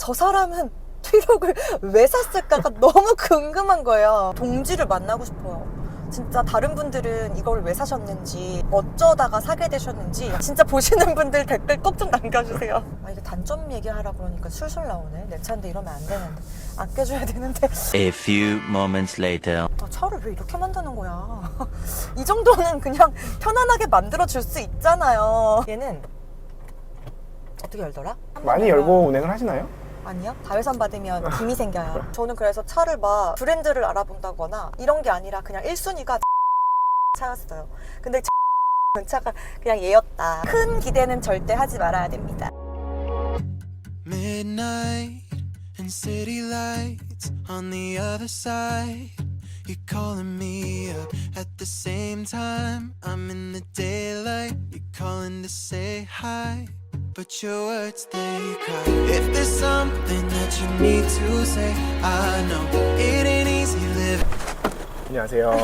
저 사람은 트럭을 왜 샀을까가 너무 궁금한 거예요. 동지를 만나고 싶어요. 진짜 다른 분들은 이걸 왜 사셨는지, 어쩌다가 사게 되셨는지 진짜 보시는 분들 댓글 꼭 좀 남겨주세요. 아, 이게 단점 얘기하라 그러니까 술술 나오네. 내 차인데 이러면 안 되는데, 아껴줘야 되는데. A few moments later. 아, 차를 왜 이렇게 만드는 거야? 이 정도는 그냥 편안하게 만들어줄 수 있잖아요. 얘는 어떻게 열더라? 많이 열고 운행을 하시나요? 아니요. 자외선 받으면 김이 생겨요. 저는 그래서 차를 막 브랜드를 알아본다거나 이런 게 아니라 그냥 1순위가 차였어요. 근데 차가 그냥 얘였다. 큰 기대는 절대 하지 말아야 됩니다. Midnight and city lights on the other side. You're calling me up at the same time. I'm in the daylight. You're calling to say hi, but your words they cry. If there's something that you need to say, I know it ain't easy living. 안녕하세요.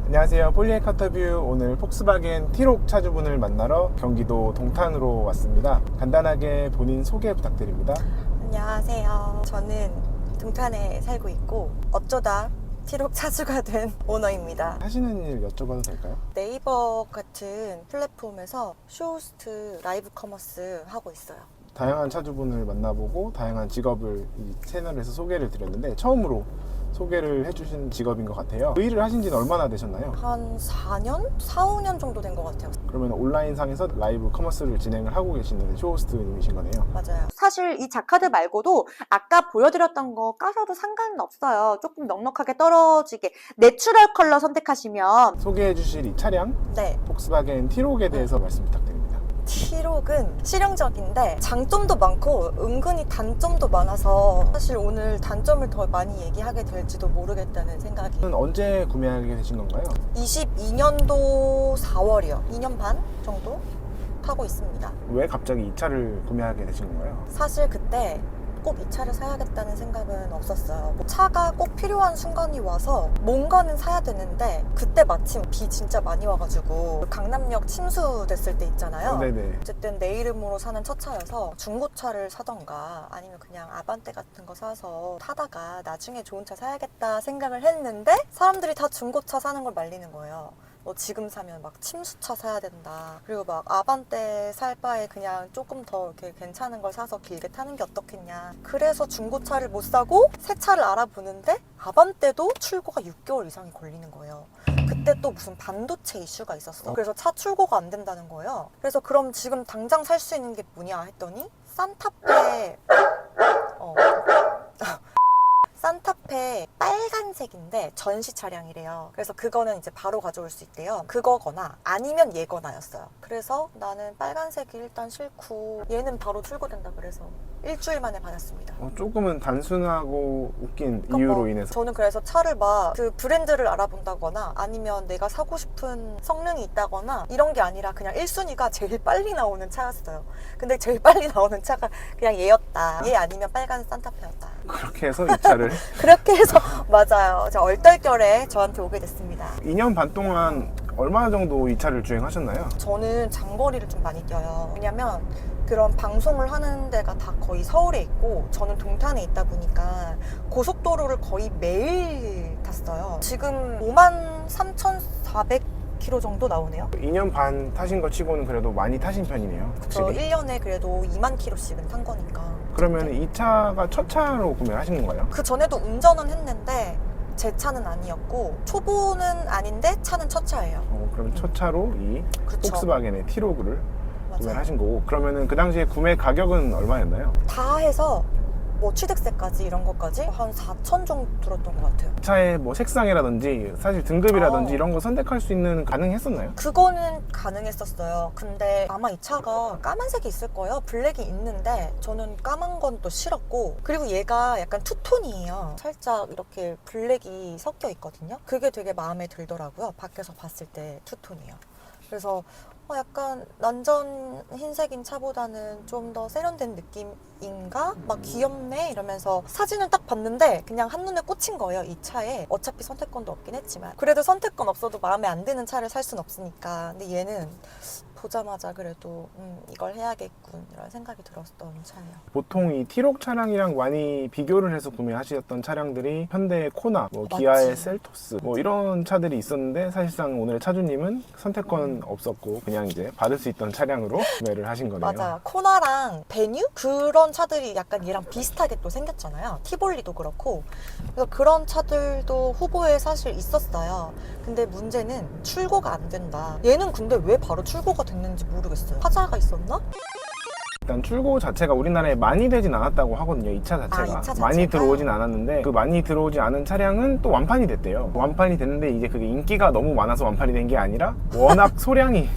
안녕하세요. 폴리의 카터뷰. 오늘 폭스바겐 T-Roc 차주분을 만나러 경기도 동탄으로 왔습니다. 간단하게 본인 소개 부탁드립니다. 안녕하세요. 저는 동탄에 살고 있고 어쩌다 T-Roc 차주가 된 오너입니다. 하시는 일 여쭤봐도 될까요? 네이버 같은 플랫폼에서 쇼호스트 라이브 커머스 하고 있어요. 다양한 차주분을 만나보고 다양한 직업을 이 채널에서 소개를 드렸는데 처음으로 소개를 해주신 직업인 것 같아요. 그 일을 하신 지는 얼마나 되셨나요? 한 4년? 4, 5년 정도 된 것 같아요. 그러면 온라인상에서 라이브 커머스를 진행을 하고 계시는 쇼호스트님이신 거네요. 맞아요. 사실 이 자카드 말고도 아까 보여드렸던 거 까셔도 상관은 없어요. 조금 넉넉하게 떨어지게 내추럴 컬러 선택하시면. 소개해 주실 이 차량 네, 폭스바겐 T-Roc에 대해서 말씀 부탁드립니다. T-Roc은 실용적인데 장점도 많고 은근히 단점도 많아서 사실 오늘 단점을 더 많이 얘기하게 될지도 모르겠다는 생각이. 언제 구매하게 되신 건가요? 22년도 4월이요. 2년 반 정도 타고 있습니다. 왜 갑자기 이 차를 구매하게 되신 건가요? 사실 그때 꼭 이 차를 사야겠다는 생각은 없었어요. 차가 꼭 필요한 순간이 와서 뭔가는 사야 되는데 그때 마침 비 진짜 많이 와가지고 강남역 침수됐을 때 있잖아요. 네네. 어쨌든 내 이름으로 사는 첫 차여서 중고차를 사던가 아니면 그냥 아반떼 같은 거 사서 타다가 나중에 좋은 차 사야겠다 생각을 했는데 사람들이 다 중고차 사는 걸 말리는 거예요. 너 지금 사면 막 침수차 사야 된다. 그리고 막 아반떼 살 바에 그냥 조금 더 이렇게 괜찮은 걸 사서 길게 타는 게 어떻겠냐. 그래서 중고차를 못 사고 새 차를 알아보는데 아반떼도 출고가 6개월 이상이 걸리는 거예요. 그때 또 무슨 반도체 이슈가 있었어. 그래서 차 출고가 안 된다는 거예요. 그래서 그럼 지금 당장 살 수 있는 게 뭐냐 했더니 산타페 산타페 빨간색인데 전시 차량이래요. 그래서 그거는 이제 바로 가져올 수 있대요. 그거거나 아니면 얘거나였어요. 그래서 나는 빨간색이 일단 싫고 얘는 바로 출고된다 그래서 일주일 만에 받았습니다. 조금은 단순하고 웃긴 그러니까 이유로 뭐 인해서. 저는 그래서 차를 막 그 브랜드를 알아본다거나 아니면 내가 사고 싶은 성능이 있다거나 이런 게 아니라 그냥 1순위가 제일 빨리 나오는 차였어요. 근데 제일 빨리 나오는 차가 그냥 얘였다. 얘 아니면 빨간 산타페였다. 그렇게 해서 이 차를 그렇게 해서 맞아요. 저 얼떨결에 저한테 오게 됐습니다. 2년 반 동안 얼마나 정도 이 차를 주행하셨나요? 저는 장거리를 좀 많이 뛰어요. 왜냐면 그런 방송을 하는 데가 다 거의 서울에 있고 저는 동탄에 있다 보니까 고속도로를 거의 매일 탔어요. 지금 53,400km 정도 나오네요. 2년 반 타신 거 치고는 그래도 많이 타신 편이네요. 저 확실히. 1년에 그래도 2만 km씩은 탄 거니까. 그러면 이 차가 첫 차로 구매를 하신 건가요? 그 전에도 운전은 했는데 제 차는 아니었고 초보는 아닌데 차는 첫 차예요. 그럼 첫 차로 이 그쵸. 폭스바겐의 T-Roc을 구매를 맞아요. 하신 거고, 그러면은 그 당시에 구매 가격은 얼마였나요? 다 해서 뭐 취득세까지 이런 것까지 한 4천 정도 들었던 것 같아요. 차의 뭐 색상이라든지 사실 등급이라든지 어. 이런 거 선택할 수 있는 가능했었나요? 그거는 가능했었어요. 근데 아마 이 차가 까만색이 있을 거예요. 블랙이 있는데 저는 까만 건 또 싫었고, 그리고 얘가 약간 투톤이에요. 살짝 이렇게 블랙이 섞여 있거든요. 그게 되게 마음에 들더라고요. 밖에서 봤을 때 투톤이에요. 그래서 약간 난전 흰색인 차보다는 좀 더 세련된 느낌인가? 막 귀엽네? 이러면서 사진을 딱 봤는데 그냥 한눈에 꽂힌 거예요, 이 차에. 어차피 선택권도 없긴 했지만. 그래도 선택권 없어도 마음에 안 드는 차를 살 순 없으니까. 근데 얘는 보자마자 그래도 이걸 해야겠군 이런 생각이 들었던 차예요. 보통 이 T록 차량이랑 많이 비교를 해서 구매하셨던 차량들이 현대의 코나, 뭐 맞지. 기아의 셀토스 뭐 이런 차들이 있었는데 사실상 오늘 차주님은 선택권 없었고 그냥 이제 받을 수 있던 차량으로 구매를 하신 거네요. 맞아요. 코나랑 베뉴? 그런 차들이 약간 얘랑 비슷하게 또 생겼잖아요. 티볼리도 그렇고. 그래서 그런 차들도 후보에 사실 있었어요. 근데 문제는 출고가 안 된다. 얘는 근데 왜 바로 출고가 됐는지 모르겠어요. 하자가 있었나? 일단 출고 자체가 우리나라에 많이 되진 않았다고 하거든요. 이 차 자체가. 이 차 자체가? 많이 들어오진 않았는데 그 많이 들어오지 않은 차량은 또 완판이 됐대요. 완판이 됐는데 이제 그게 인기가 너무 많아서 완판이 된 게 아니라 워낙 소량이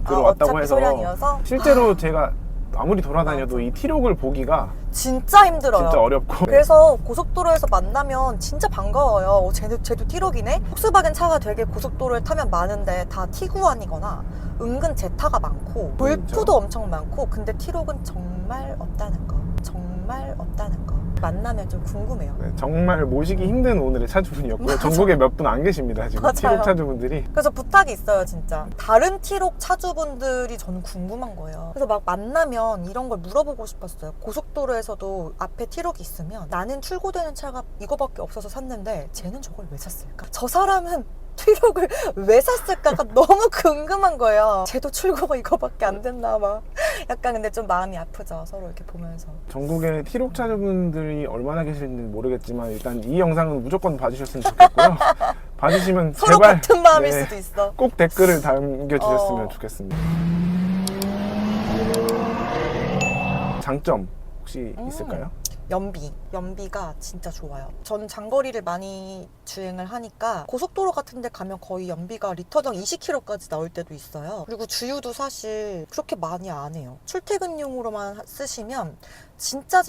들어왔다고 어차피 해서 소량이어서? 실제로 제가 아무리 돌아다녀도 이 T록을 보기가 진짜 힘들어요. 진짜 어렵고 그래서 고속도로에서 만나면 진짜 반가워요. 쟤도 T록이네? 폭스바겐 차가 되게 고속도로를 타면 많은데 다 T구안이거나 은근 제타가 많고 골프도 엄청 많고 근데 T록은 정말 없다는 거. 정말 없다는 거. 만나면 좀 궁금해요. 네, 정말 모시기 힘든 오늘의 차주분이었고요. 전국에 몇 분 안 계십니다. 지금 맞아요. T록 차주분들이. 그래서 부탁이 있어요, 진짜. 다른 T록 차주분들이 저는 궁금한 거예요. 그래서 막 만나면 이런 걸 물어보고 싶었어요. 고속도로에서도 앞에 T록이 있으면 나는 출고되는 차가 이거밖에 없어서 샀는데 쟤는 저걸 왜 샀을까? 저 사람은 T록을 왜 샀을까가 너무 궁금한 거예요. 쟤도 출고가 이거밖에 안 됐나 막. 약간 근데 좀 마음이 아프죠, 서로 이렇게 보면서. 전국에 T록 차주분들이 얼마나 계실지 모르겠지만 일단 이 영상은 무조건 봐주셨으면 좋겠고요. 봐주시면 서로 제발 같은 마음일 네, 수도 있어. 꼭 댓글을 남겨주셨으면 어. 좋겠습니다. 장점 혹시 있을까요? 연비가 진짜 좋아요. 저는 장거리를 많이 주행을 하니까 고속도로 같은 데 가면 거의 연비가 리터당 20km까지 나올 때도 있어요. 그리고 주유도 사실 그렇게 많이 안 해요. 출퇴근용으로만 쓰시면 진짜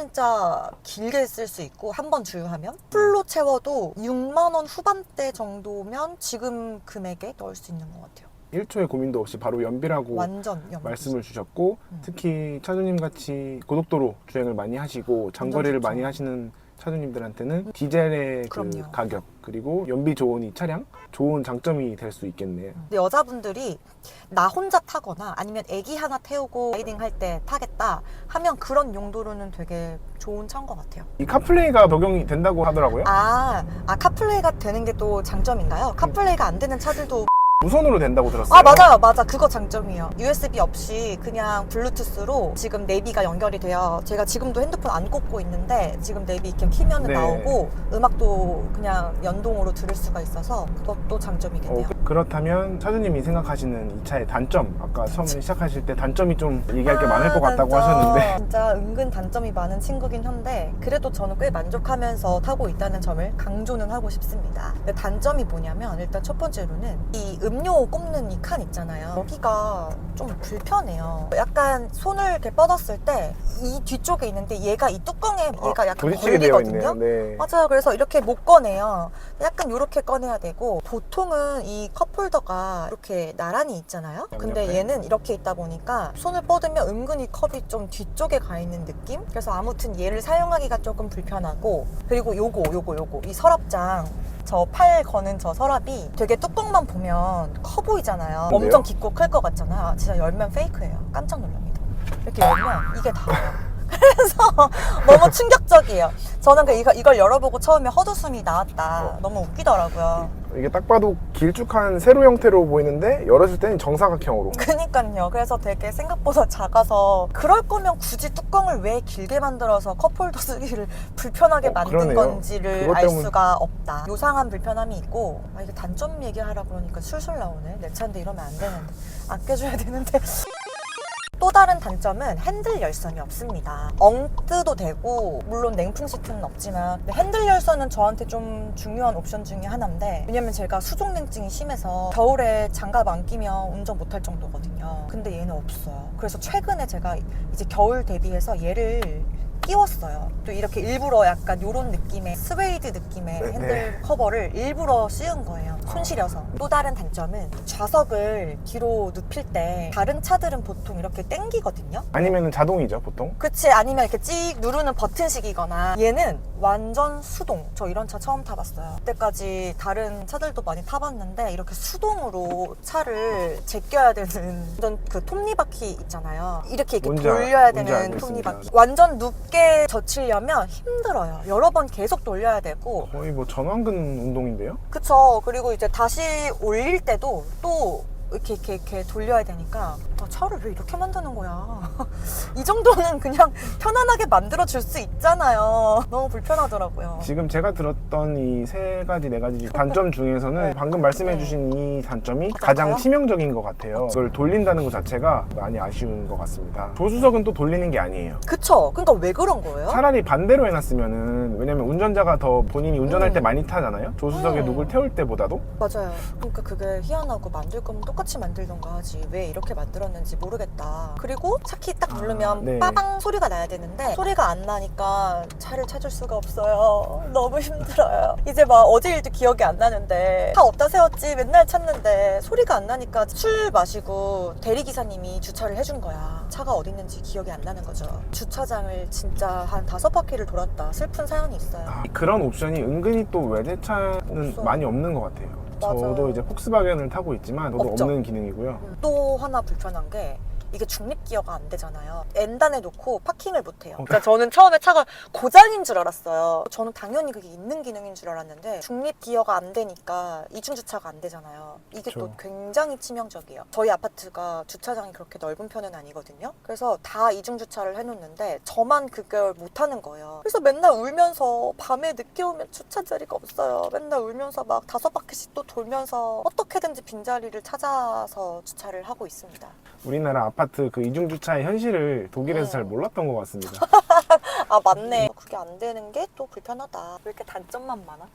길게 쓸 수 있고 한 번 주유하면 풀로 채워도 6만 원 후반대 정도면 지금 금액에 넣을 수 있는 것 같아요. 1초의 고민도 없이 바로 연비라고 완전 연비. 말씀을 주셨고 특히 차주님 같이 고속도로 주행을 많이 하시고 장거리를 좋죠. 많이 하시는 차주님들한테는 디젤의 그 그럼요. 가격 그리고 연비 좋은 이 차량 좋은 장점이 될 수 있겠네요. 근데 여자분들이 나 혼자 타거나 아니면 애기 하나 태우고 라이딩 할 때 타겠다 하면 그런 용도로는 되게 좋은 차인 것 같아요. 이 카플레이가 적용이 된다고 하더라고요. 카플레이가 되는 게 또 장점인가요? 카플레이가 안 되는 차들도 무선으로 된다고 들었어요. 맞아. 그거 장점이에요. USB 없이 그냥 블루투스로 지금 내비가 연결이 돼요. 제가 지금도 핸드폰 안 꽂고 있는데 지금 내비 이렇게 키면 네. 나오고 음악도 그냥 연동으로 들을 수가 있어서 그것도 장점이겠네요. 그렇다면 차주님이 생각하시는 이 차의 단점, 아까 처음에 시작하실 때 단점이 좀 얘기할 게 많을 것 같다고 단점. 하셨는데 진짜 은근 단점이 많은 친구긴 한데 그래도 저는 꽤 만족하면서 타고 있다는 점을 강조는 하고 싶습니다. 근데 단점이 뭐냐면 일단 첫 번째로는 이 음료 꼽는 이 칸 있잖아요. 여기가 좀 불편해요. 약간 손을 이렇게 뻗었을 때 이 뒤쪽에 있는데 얘가 이 뚜껑에 얘가 약간 부딪히게 되어 걸리거든요. 있네요. 네. 맞아요. 그래서 이렇게 못 꺼내요. 약간 이렇게 꺼내야 되고 보통은 이 컵홀더가 이렇게 나란히 있잖아요. 근데 옆에. 얘는 이렇게 있다 보니까 손을 뻗으면 은근히 컵이 좀 뒤쪽에 가 있는 느낌? 그래서 아무튼 얘를 사용하기가 조금 불편하고 그리고 요거 이 서랍장 저 팔 거는 저 서랍이 되게 뚜껑만 보면 커 보이잖아요. 근데요? 엄청 깊고 클 것 같잖아요. 진짜 열면 페이크예요. 깜짝 놀랍니다. 이렇게 열면 이게 다예요. 그래서 너무 충격적이에요. 저는 이걸 열어보고 처음에 헛웃음이 나왔다. 너무 웃기더라고요. 이게 딱 봐도 길쭉한 세로 형태로 보이는데 열었을 때는 정사각형으로. 그니까요. 그래서 되게 생각보다 작아서 그럴 거면 굳이 뚜껑을 왜 길게 만들어서 컵홀더 쓰기를 불편하게 만든 그러네요. 건지를 그것 알 때문에- 수가 없다. 요상한 불편함이 있고 이게 단점 얘기하라 그러니까 술술 나오네. 내 차인데 이러면 안 되는데 아껴줘야 되는데 또 다른 단점은 핸들 열선이 없습니다. 엉뜨도 되고 물론 냉풍 시트는 없지만 근데 핸들 열선은 저한테 좀 중요한 옵션 중에 하나인데 왜냐면 제가 수족냉증이 심해서 겨울에 장갑 안 끼면 운전 못할 정도거든요. 근데 얘는 없어요. 그래서 최근에 제가 이제 겨울 대비해서 얘를 끼웠어요. 또 이렇게 일부러 약간 이런 느낌의 스웨이드 느낌의 네, 핸들 네. 커버를 일부러 씌운 거예요. 손시려서. 또 다른 단점은 좌석을 뒤로 눕힐 때 다른 차들은 보통 이렇게 당기거든요. 아니면 자동이죠 보통. 그치, 아니면 이렇게 찍 누르는 버튼식이거나. 얘는 완전 수동. 저 이런 차 처음 타봤어요. 그때까지 다른 차들도 많이 타봤는데 이렇게 수동으로 차를 제껴야 되는 완전 그 톱니바퀴 있잖아요. 이렇게 돌려야 뭔지 되는 알고 톱니바퀴. 있습니다. 완전 눕게 젖히려면 힘들어요. 여러 번 계속 돌려야 되고. 거의 뭐 전완근 운동인데요. 그쵸. 그리고 이제 다시 올릴 때도 또 이렇게 돌려야 되니까 차를 왜 이렇게 만드는 거야. 이 정도는 그냥 편안하게 만들어줄 수 있잖아요. 너무 불편하더라고요. 지금 제가 들었던 이 세 가지 네 가지 단점 중에서는 네. 방금 말씀해주신 이 단점이 어떤가요? 가장 치명적인 것 같아요. 그걸 돌린다는 것 자체가 많이 아쉬운 것 같습니다. 조수석은 또 돌리는 게 아니에요. 그쵸. 그러니까 왜 그런 거예요? 차라리 반대로 해놨으면은, 왜냐면 운전자가 더 본인이 운전할 때 많이 타잖아요. 조수석에 누굴 태울 때보다도. 맞아요. 그러니까 그게 희한하고 만들 거면 똑같이 만들던가 하지 왜 이렇게 만들었는지 모르겠다. 그리고 차키 딱 누르면 네. 빠방 소리가 나야 되는데 소리가 안 나니까 차를 찾을 수가 없어요. 너무 힘들어요. 이제 막 어제 일도 기억이 안 나는데 차 어디다 세웠지 맨날 찾는데 소리가 안 나니까 술 마시고 대리기사님이 주차를 해준 거야. 차가 어디 있는지 기억이 안 나는 거죠. 주차장을 진짜 한 5바퀴를 돌았다. 슬픈 사연이 있어요. 그런 옵션이 은근히 또 외제차는 없어. 많이 없는 것 같아요. 맞아요. 저도 이제 폭스바겐을 타고 있지만 저도 없죠. 없는 기능이고요. 또 하나 불편한 게 이게 중립 기어가 안 되잖아요. N단에 놓고 파킹을 못 해요. 그러니까 저는 처음에 차가 고장인 줄 알았어요. 저는 당연히 그게 있는 기능인 줄 알았는데 중립 기어가 안 되니까 이중 주차가 안 되잖아요. 이게 그쵸. 또 굉장히 치명적이에요. 저희 아파트가 주차장이 그렇게 넓은 편은 아니거든요. 그래서 다 이중 주차를 해놓는데 저만 그걸 못 하는 거예요. 그래서 맨날 울면서 밤에 늦게 오면 주차 자리가 없어요. 맨날 울면서 막 5바퀴씩 또 돌면서 어떻게든지 빈자리를 찾아서 주차를 하고 있습니다. 우리나라 아파트 그 이중주차의 현실을 독일에서 잘 몰랐던 것 같습니다. 아 맞네. 그게 안 되는 게 또 불편하다. 왜 이렇게 단점만 많아?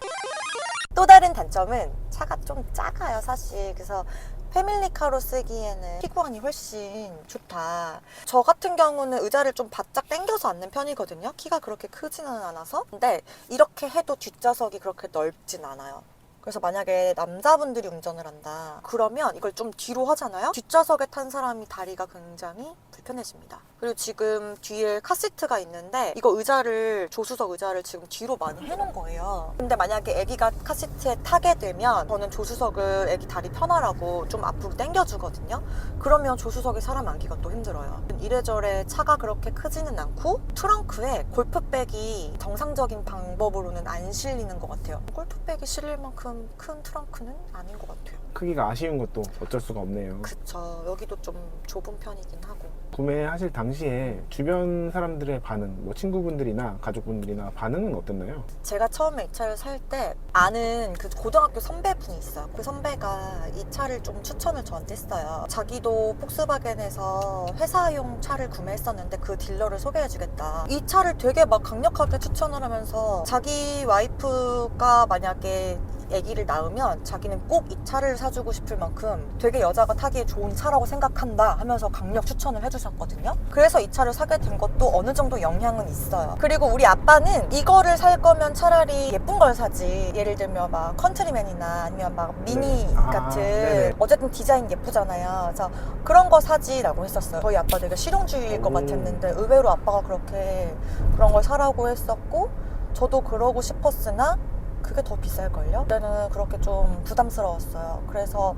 또 다른 단점은 차가 좀 작아요 사실. 그래서 패밀리카로 쓰기에는 피구안이 훨씬 좋다. 저 같은 경우는 의자를 좀 바짝 당겨서 앉는 편이거든요. 키가 그렇게 크지는 않아서. 근데 이렇게 해도 뒷좌석이 그렇게 넓진 않아요. 그래서 만약에 남자분들이 운전을 한다 그러면 이걸 좀 뒤로 하잖아요. 뒷좌석에 탄 사람이 다리가 굉장히 불편해집니다. 그리고 지금 뒤에 카시트가 있는데 이거 의자를 조수석 의자를 지금 뒤로 많이 해놓은 거예요. 근데 만약에 아기가 카시트에 타게 되면 저는 조수석을 아기 다리 편하라고 좀 앞으로 당겨주거든요. 그러면 조수석에 사람 앉기가 또 힘들어요. 이래저래 차가 그렇게 크지는 않고 트렁크에 골프백이 정상적인 방법으로는 안 실리는 것 같아요. 골프백이 실릴 만큼 큰 트렁크는 아닌 것 같아요. 크기가 아쉬운 것도 어쩔 수가 없네요. 그쵸. 여기도 좀 좁은 편이긴 하고. 구매하실 당시에 주변 사람들의 반응, 뭐 친구분들이나 가족분들이나 반응은 어땠나요? 제가 처음에 이 차를 살 때 아는 그 고등학교 선배분이 있어요. 그 선배가 이 차를 좀 추천을 저한테 했어요. 자기도 폭스바겐에서 회사용 차를 구매했었는데 그 딜러를 소개해주겠다. 이 차를 되게 막 강력하게 추천을 하면서 자기 와이프가 만약에 아기를 낳으면 자기는 꼭 이 차를 사주고 싶을 만큼 되게 여자가 타기에 좋은 차라고 생각한다 하면서 강력 추천을 해주셨거든요. 그래서 이 차를 사게 된 것도 어느 정도 영향은 있어요. 그리고 우리 아빠는 이거를 살 거면 차라리 예쁜 걸 사지. 예를 들면 막 컨트리맨이나 아니면 막 미니 네. 같은 네네. 어쨌든 디자인 예쁘잖아요. 그래서 그런 거 사지라고 했었어요. 저희 아빠 되게 실용주의일 것 같았는데 의외로 아빠가 그렇게 그런 걸 사라고 했었고 저도 그러고 싶었으나 그게 더 비쌀걸요? 그때는 그렇게 좀 부담스러웠어요. 그래서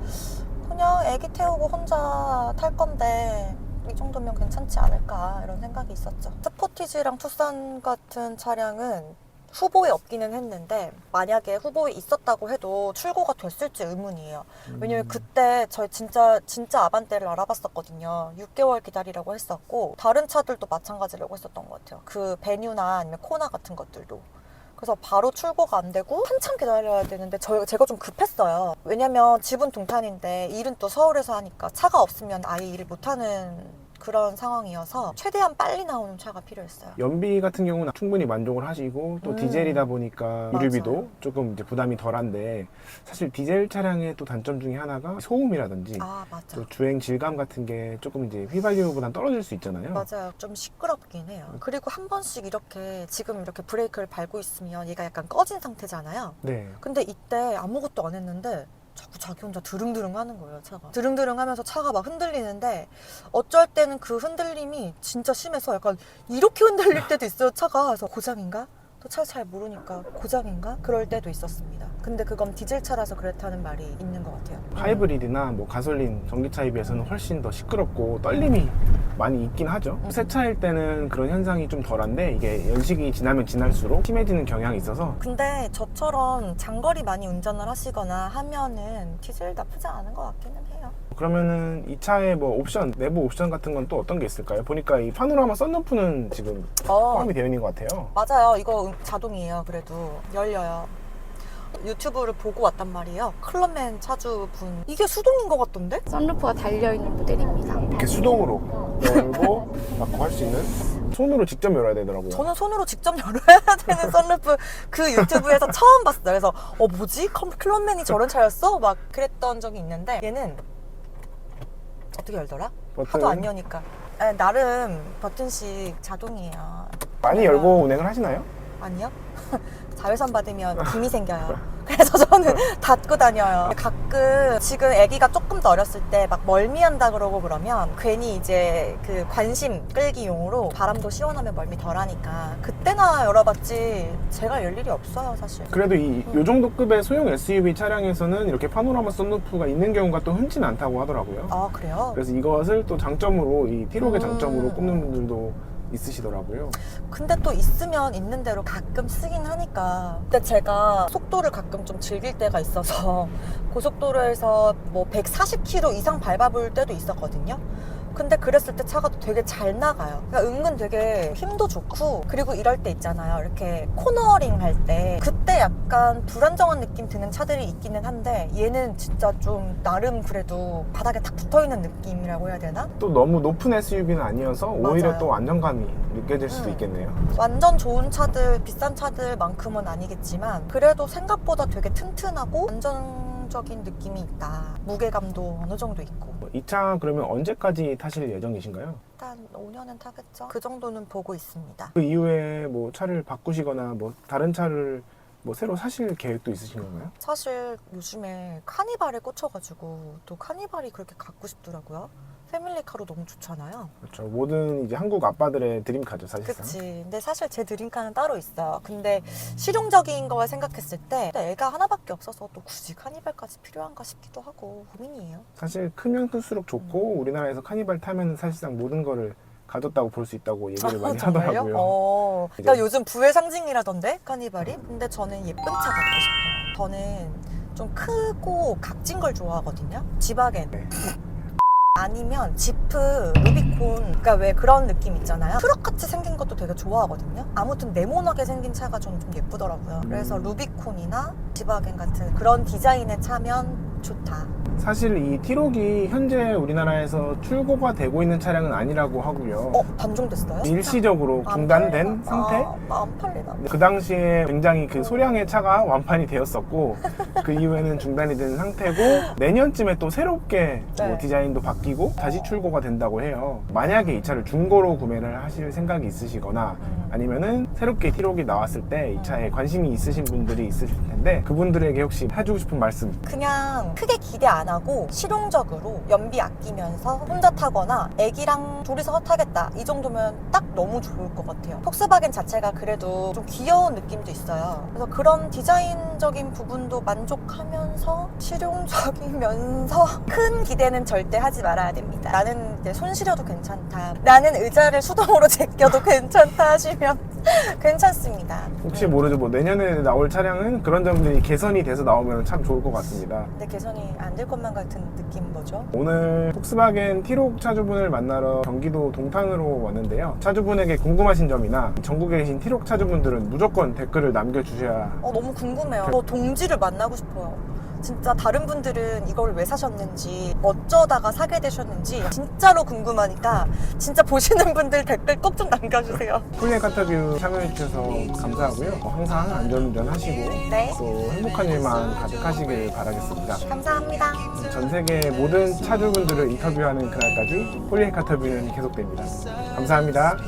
그냥 애기 태우고 혼자 탈 건데 이 정도면 괜찮지 않을까 이런 생각이 있었죠. 스포티지랑 투싼 같은 차량은 후보에 없기는 했는데 만약에 후보에 있었다고 해도 출고가 됐을지 의문이에요. 왜냐면 그때 저희 진짜 아반떼를 알아봤었거든요. 6개월 기다리라고 했었고 다른 차들도 마찬가지라고 했었던 것 같아요. 그 베뉴나 아니면 코나 같은 것들도. 그래서 바로 출고가 안 되고 한참 기다려야 되는데 제가 좀 급했어요. 왜냐면 집은 동탄인데 일은 또 서울에서 하니까 차가 없으면 아예 일을 못하는 그런 상황이어서 최대한 빨리 나오는 차가 필요했어요. 연비 같은 경우는 충분히 만족을 하시고 또 디젤이다 보니까 유류비도 맞아요. 조금 이제 부담이 덜한데 사실 디젤 차량의 또 단점 중에 하나가 소음이라든지 아 맞아. 또 주행 질감 같은 게 조금 이제 휘발유보단 떨어질 수 있잖아요. 맞아요. 좀 시끄럽긴 해요. 그리고 한 번씩 이렇게 지금 이렇게 브레이크를 밟고 있으면 얘가 약간 꺼진 상태잖아요. 네. 근데 이때 아무것도 안 했는데 자꾸 자기 혼자 드릉드릉 하는 거예요, 차가. 드릉드릉 하면서 차가 막 흔들리는데 어쩔 때는 그 흔들림이 진짜 심해서 약간 이렇게 흔들릴 때도 있어요, 차가. 그래서 고장인가? 또 차 잘 모르니까 고장인가? 그럴 때도 있었습니다. 근데 그건 디젤차라서 그렇다는 말이 있는 것 같아요. 하이브리드나 뭐 가솔린, 전기차에 비해서는 훨씬 더 시끄럽고 떨림이 많이 있긴 하죠. 새 차일 때는 그런 현상이 좀 덜한데 이게 연식이 지나면 지날수록 심해지는 경향이 있어서. 근데 저처럼 장거리 많이 운전을 하시거나 하면은 디젤 나쁘지 않은 것 같기는 해요. 그러면은 이 차의 뭐 옵션, 내부 옵션 같은 건 또 어떤 게 있을까요? 보니까 이 파노라마 썬루프는 지금 포함이 되어 있는 것 같아요. 맞아요. 이거 자동이에요. 그래도 열려요. 유튜브를 보고 왔단 말이에요. 클럽맨 차주분. 이게 수동인 것 같던데? 썬루프가 달려있는 모델입니다. 이렇게 수동으로 열고 닫고 할 수 있는. 손으로 직접 열어야 되더라고요. 저는 손으로 직접 열어야 되는 썬루프 그 유튜브에서 처음 봤어요. 그래서 뭐지? 클럽맨이 저런 차였어? 막 그랬던 적이 있는데 얘는 어떻게 열더라? 버튼. 하도 안 여니까. 네, 나름 버튼식 자동이에요. 많이 열고 운행을 하시나요? 아니요. 자외선 받으면 김이 생겨요. 그래서 저는 닫고 다녀요. 가끔 지금 아기가 조금 더 어렸을 때 막 멀미한다 그러고 그러면 괜히 이제 그 관심 끌기용으로 바람도 시원하면 멀미 덜하니까 그때나 열어봤지 제가 열 일이 없어요, 사실. 그래도 요 정도 급의 소형 SUV 차량에서는 이렇게 파노라마 썬루프가 있는 경우가 또 흔치는 않다고 하더라고요. 아, 그래요? 그래서 이것을 또 장점으로, 이 T-록의 장점으로 꼽는 분들도 있으시더라고요. 근데 또 있으면 있는 대로 가끔 쓰긴 하니까. 근데 제가 속도를 가끔 좀 즐길 때가 있어서 고속도로에서 뭐 140km 이상 밟아볼 때도 있었거든요. 근데 그랬을 때 차가 되게 잘 나가요. 그러니까 은근 되게 힘도 좋고, 그리고 이럴 때 있잖아요. 이렇게 코너링 할 때 그때 약간 불안정한 느낌 드는 차들이 있기는 한데 얘는 진짜 좀 나름 그래도 바닥에 탁 붙어있는 느낌이라고 해야 되나? 또 너무 높은 SUV는 아니어서 오히려 맞아요. 또 안정감이 느껴질 수도 있겠네요. 완전 좋은 차들, 비싼 차들만큼은 아니겠지만 그래도 생각보다 되게 튼튼하고 안정적인 느낌이 있다. 무게감도 어느 정도 있고. 이 차 그러면 언제까지 타실 예정이신가요? 일단 5년은 타겠죠? 그 정도는 보고 있습니다. 그 이후에 뭐 차를 바꾸시거나 뭐 다른 차를 뭐 새로 사실 계획도 있으신 건가요? 사실 요즘에 카니발에 꽂혀가지고 또 카니발이 그렇게 갖고 싶더라고요. 패밀리카로 너무 좋잖아요. 그렇죠. 모든 이제 한국 아빠들의 드림카죠, 사실상. 그치. 근데 사실 제 드림카는 따로 있어요. 근데 실용적인 걸 생각했을 때 애가 하나밖에 없어서 또 굳이 카니발까지 필요한가 싶기도 하고 고민이에요. 사실 크면 클수록 좋고 우리나라에서 카니발 타면 사실상 모든 거를 가졌다고 볼 수 있다고 얘기를 많이 정말요? 하더라고요. 그러니까 요즘 부의 상징이라던데 카니발이? 근데 저는 예쁜 차 갖고 싶어요. 저는 좀 크고 각진 걸 좋아하거든요. 지바겐. 네. 아니면 지프, 루비콘. 그러니까 왜 그런 느낌 있잖아요. 트럭같이 생긴 것도 되게 좋아하거든요. 아무튼 네모나게 생긴 차가 저는 좀 예쁘더라고요. 그래서 루비콘이나 지바겐 같은 그런 디자인의 차면 좋다. 사실 이 T-록이 현재 우리나라에서 출고가 되고 있는 차량은 아니라고 하고요. 단종됐어요? 일시적으로 중단된 상태? 안 팔리나? 그 당시에 굉장히 그 소량의 차가 완판이 되었었고 그 이후에는 중단이 된 상태고 내년쯤에 또 새롭게 네. 뭐 디자인도 바뀌고 다시 출고가 된다고 해요. 만약에 이 차를 중고로 구매를 하실 생각이 있으시거나 아니면은 새롭게 T-록이 나왔을 때 이 차에 관심이 있으신 분들이 있으실 텐데 그분들에게 혹시 해주고 싶은 말씀? 그냥 크게 기대 안 하고 실용적으로 연비 아끼면서 혼자 타거나 애기랑 둘이서 타겠다 이 정도면 딱 너무 좋을 것 같아요. 폭스바겐 자체가 그래도 좀 귀여운 느낌도 있어요. 그래서 그런 디자인적인 부분도 만족하면서 실용적이면서 큰 기대는 절대 하지 말아야 됩니다. 나는 이제 손 시려도 괜찮다, 나는 의자를 수동으로 제껴도 괜찮다 하시면 괜찮습니다. 혹시 모르죠. 뭐 내년에 나올 차량은 그런 점들이 개선이 돼서 나오면 참 좋을 것 같습니다. 근데 개선이 안 될 것만 같은 느낌인 거죠. 오늘 폭스바겐 T-록 차주분을 만나러 경기도 동탄으로 왔는데요. 차주분에게 궁금하신 점이나 전국에 계신 T-록 차주분들은 무조건 댓글을 남겨주셔야. 너무 궁금해요. 동지를 만나고 싶어요. 진짜 다른 분들은 이걸 왜 사셨는지, 어쩌다가 사게 되셨는지 진짜로 궁금하니까 진짜 보시는 분들 댓글 꼭 좀 남겨주세요. 폴리에카터뷰 참여해주셔서 감사하고요. 항상 안전운전 하시고 네. 또 행복한 일만 가득하시길 바라겠습니다. 감사합니다. 전 세계 모든 차주분들을 인터뷰하는 그날까지 폴리에카터뷰는 계속됩니다. 감사합니다.